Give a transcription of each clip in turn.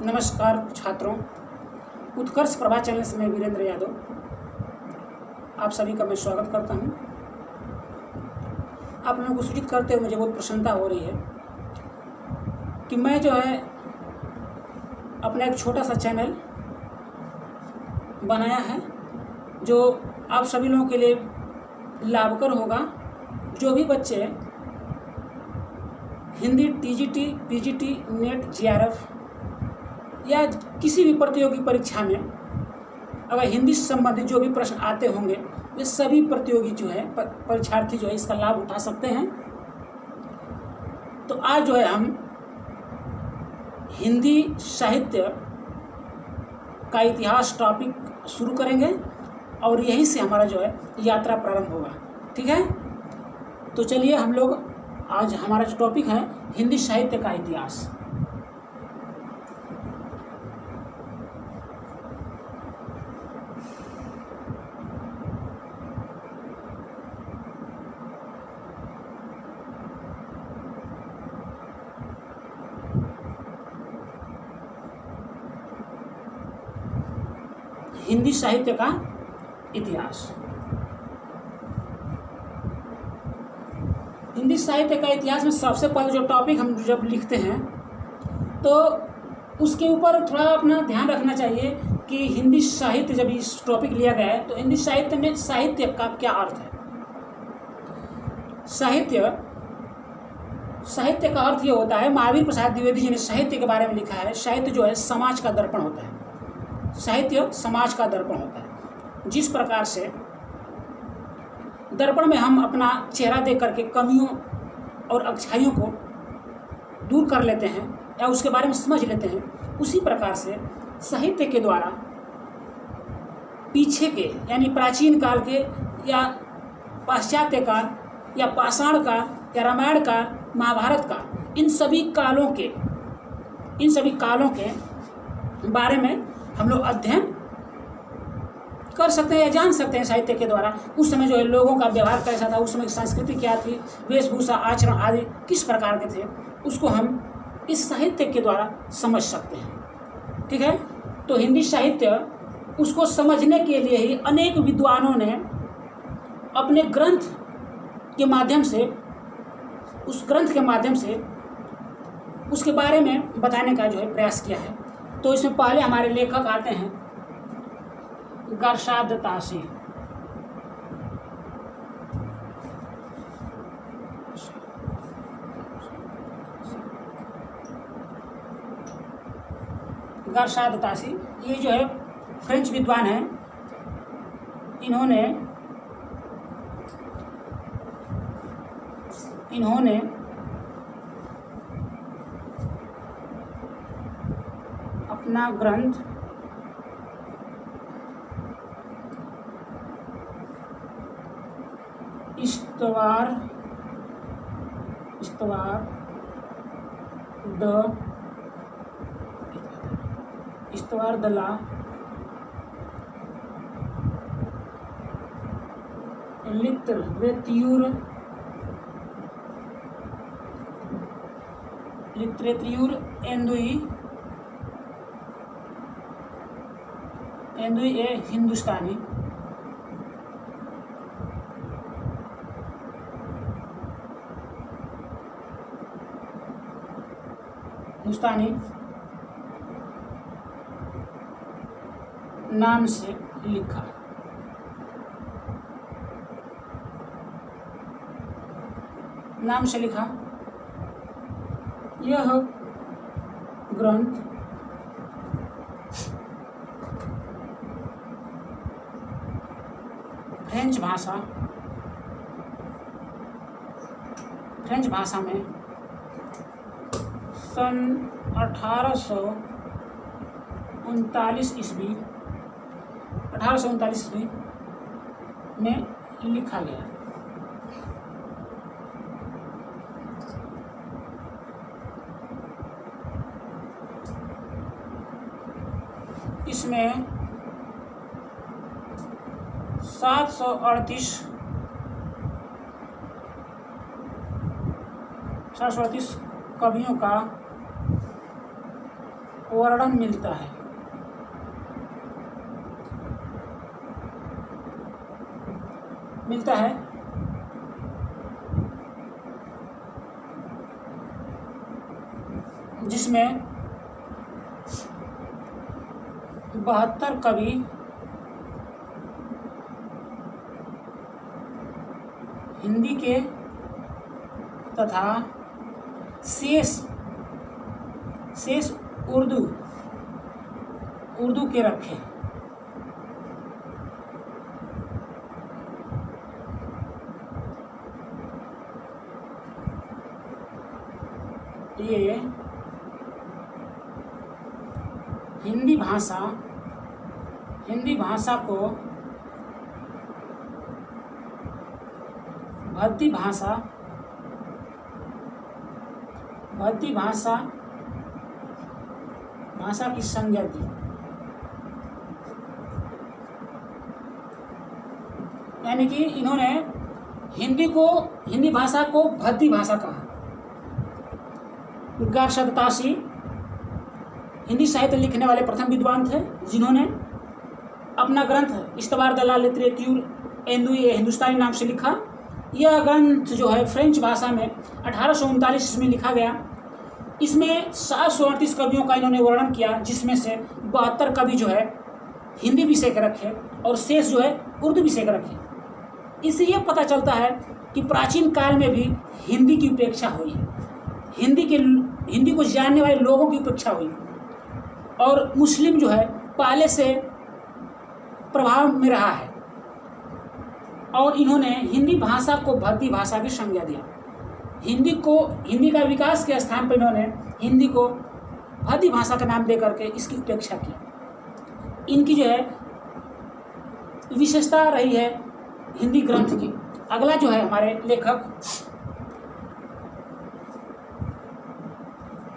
नमस्कार छात्रों, उत्कर्ष प्रभा चैनल से मैं वीरेंद्र यादव आप सभी का मैं स्वागत करता हूं। आप लोगों को सूचित करते हुए मुझे बहुत प्रसन्नता हो रही है कि मैं जो है अपना एक छोटा सा चैनल बनाया है जो आप सभी लोगों के लिए लाभकर होगा। जो भी बच्चे Hindi TGT, PGT, net, GRF या किसी भी प्रतियोगी परीक्षा में अगर हिंदी से संबंधित जो भी प्रश्न आते होंगे वे सभी प्रतियोगी जो है परीक्षार्थी जो है इसका लाभ उठा सकते हैं। तो आज जो है हम हिंदी साहित्य का इतिहास टॉपिक शुरू करेंगे और यहीं से हमारा जो है यात्रा प्रारंभ होगा। ठीक है, तो चलिए हम लोग आज हमारा जो टॉपिक है हिंदी साहित्य का इतिहास। हिंदी साहित्य का इतिहास। हिंदी साहित्य का इतिहास में सबसे पहले जो टॉपिक हम जब लिखते हैं तो उसके ऊपर थोड़ा अपना ध्यान रखना चाहिए कि हिंदी साहित्य जब इस टॉपिक लिया गया है तो हिंदी साहित्य में साहित्य का क्या अर्थ है। साहित्य का अर्थ ये होता है, महावीर प्रसाद द्विवेदी जी ने साहित्य के बारे में लिखा है, साहित्य जो है समाज का दर्पण होता है। साहित्य समाज का दर्पण होता है। जिस प्रकार से दर्पण में हम अपना चेहरा देख करके कमियों और अच्छाइयों को दूर कर लेते हैं या उसके बारे में समझ लेते हैं, उसी प्रकार से साहित्य के द्वारा पीछे के यानी प्राचीन काल के या पाश्चात्य काल या पाषाण काल या रामायण काल, महाभारत काल, इन सभी कालों के बारे में हम लोग अध्ययन कर सकते हैं या जान सकते हैं साहित्य के द्वारा। उस समय जो है लोगों का व्यवहार कैसा था, उस समय की संस्कृति क्या थी, वेशभूषा, आचरण आदि किस प्रकार के थे, उसको हम इस साहित्य के द्वारा समझ सकते हैं। ठीक है, तो हिंदी साहित्य उसको समझने के लिए ही अनेक विद्वानों ने अपने ग्रंथ के माध्यम से उसके बारे में बताने का जो है प्रयास किया है। तो इसमें पहले हमारे लेखक आते हैं गरशाद तासी। गरशाद तासी ये जो है फ्रेंच विद्वान हैं। इन्होंने अपना ग्रंथ इस्तवार द ला लिटरेच्यूर एंदुई ए हिंदुस्तानी नाम से लिखा। यह ग्रंथ फ्रेंच भाषा में सन 1839 ईस्वी में लिखा गया। इसमें 738 कवियों का वर्णन मिलता है। जिसमें 72 कवि हिंदी के तथा शेष उर्दू के रखे। ये हिंदी भाषा को भद्दी भाषा की संज्ञा दी। यानी कि इन्होंने हिंदी भाषा को भद्दी भाषा कहा। उद्गार सततासी हिंदी साहित्य लिखने वाले प्रथम विद्वान थे, जिन्होंने अपना ग्रंथ इस्तबार द ला लिटरेचर एंदुई हिंदुस्तानी नाम से लिखा। यह ग्रंथ जो है फ्रेंच भाषा में 1839 में लिखा गया। इसमें 738 कवियों का इन्होंने वर्णन किया, जिसमें से 72 कवि जो है हिंदी विषय के रखे और शेष जो है उर्दू विषय के रखे। इससे यह पता चलता है कि प्राचीन काल में भी हिंदी की उपेक्षा हुई है, हिंदी को जानने वाले लोगों की उपेक्षा हुई, और मुस्लिम जो है पहले से प्रभाव में रहा है और इन्होंने हिंदी भाषा को भद्दी भाषा की संज्ञा दिया। हिंदी का विकास के स्थान पर इन्होंने हिंदी को भद्दी भाषा का नाम दे करके इसकी उपेक्षा की। इनकी जो है विशेषता रही है हिंदी ग्रंथ की। अगला जो है हमारे लेखक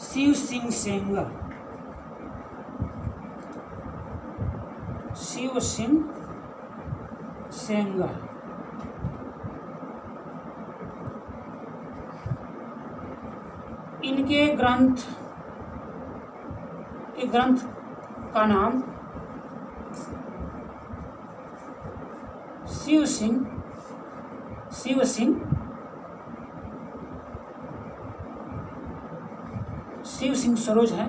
शिव सिंह सेंगर। इनके ग्रंथ का नाम शिव सिंह सरोज है,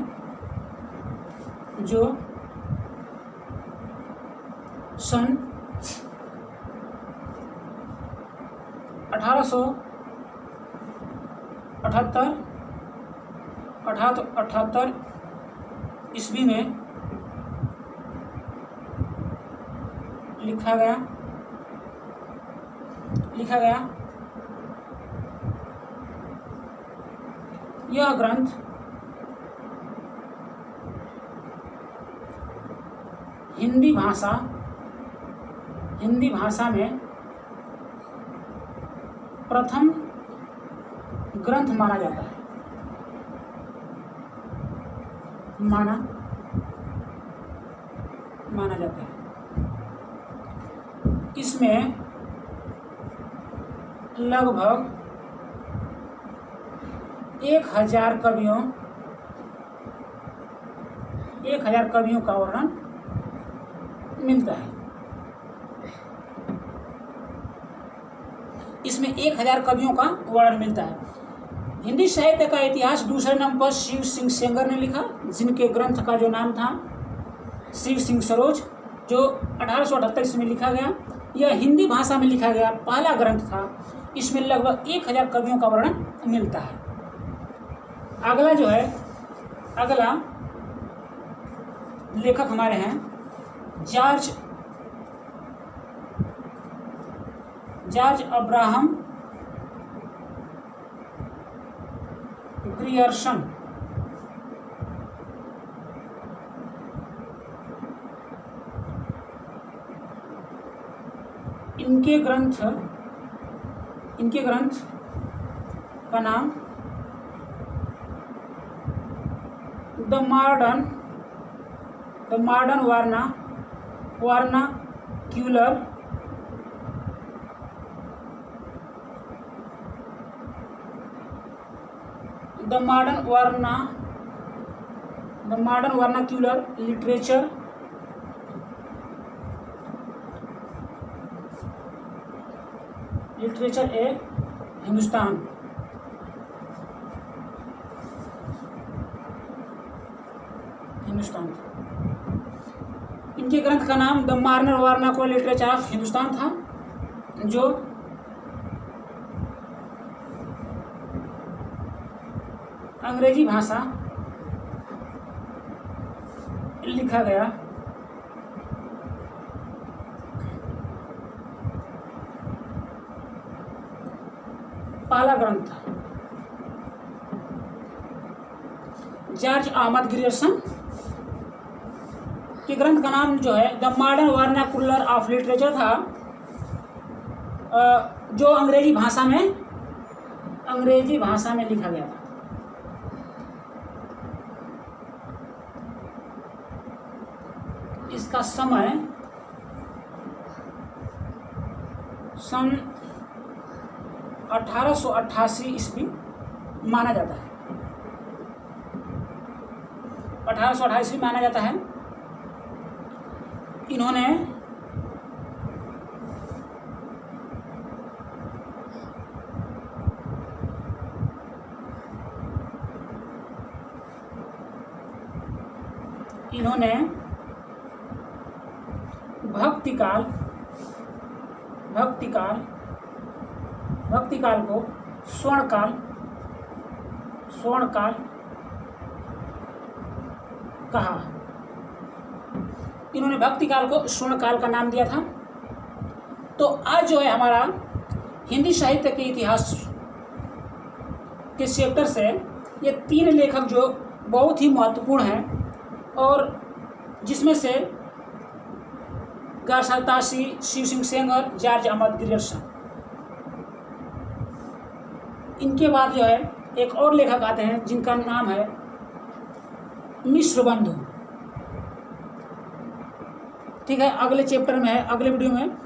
जो सन 1878 ईस्वी में लिखा गया। यह ग्रंथ हिंदी भाषा में प्रथम ग्रंथ माना जाता है। माना जाता है। इसमें लगभग 1000 कवियों का वर्णन मिलता है। इसमें 1000 कवियों का वर्णन मिलता है। हिंदी साहित्य का इतिहास दूसरे नंबर पर शिव सिंह सेंगर ने लिखा, जिनके ग्रंथ का जो नाम था शिव सिंह सरोज, जो 1878 में लिखा गया। यह हिंदी भाषा में लिखा गया पहला ग्रंथ था। इसमें लगभग 1000 कवियों का वर्णन मिलता है। अगला लेखक हमारे हैं जॉर्ज अब्राहम ग्रियर्सन। इनके ग्रंथ का नाम the modern vernacular the modern vernacular literature a Hindustan. इनके ग्रंथ का नाम the modern vernacular literature of Hindustan था, जो अंग्रेजी भाषा लिखा गया पहला ग्रंथ था। जॉर्ज अहमद ग्रियर्सन के ग्रंथ का नाम जो है the modern vernacular of literature था, जो अंग्रेजी भाषा में लिखा गया था। इसका समय सन 1888 ईस्वी माना जाता है। 1828 ईस्वी माना जाता है। इन्होंने भक्तिकाल को स्वर्णकाल कहा। इन्होंने भक्तिकाल को स्वर्णकाल का नाम दिया था। तो आज जो है हमारा हिंदी साहित्य के इतिहास के चैप्टर से ये 3 लेखक जो बहुत ही महत्वपूर्ण हैं, और जिसमें से गारसातासी, शिव सिंह सेंगर और जॉर्ज अहमद ग्रियर्सन। इनके बाद जो है एक और लेखक आते हैं जिनका नाम है मिश्र बंधु। ठीक है, अगले चैप्टर में है, अगले वीडियो में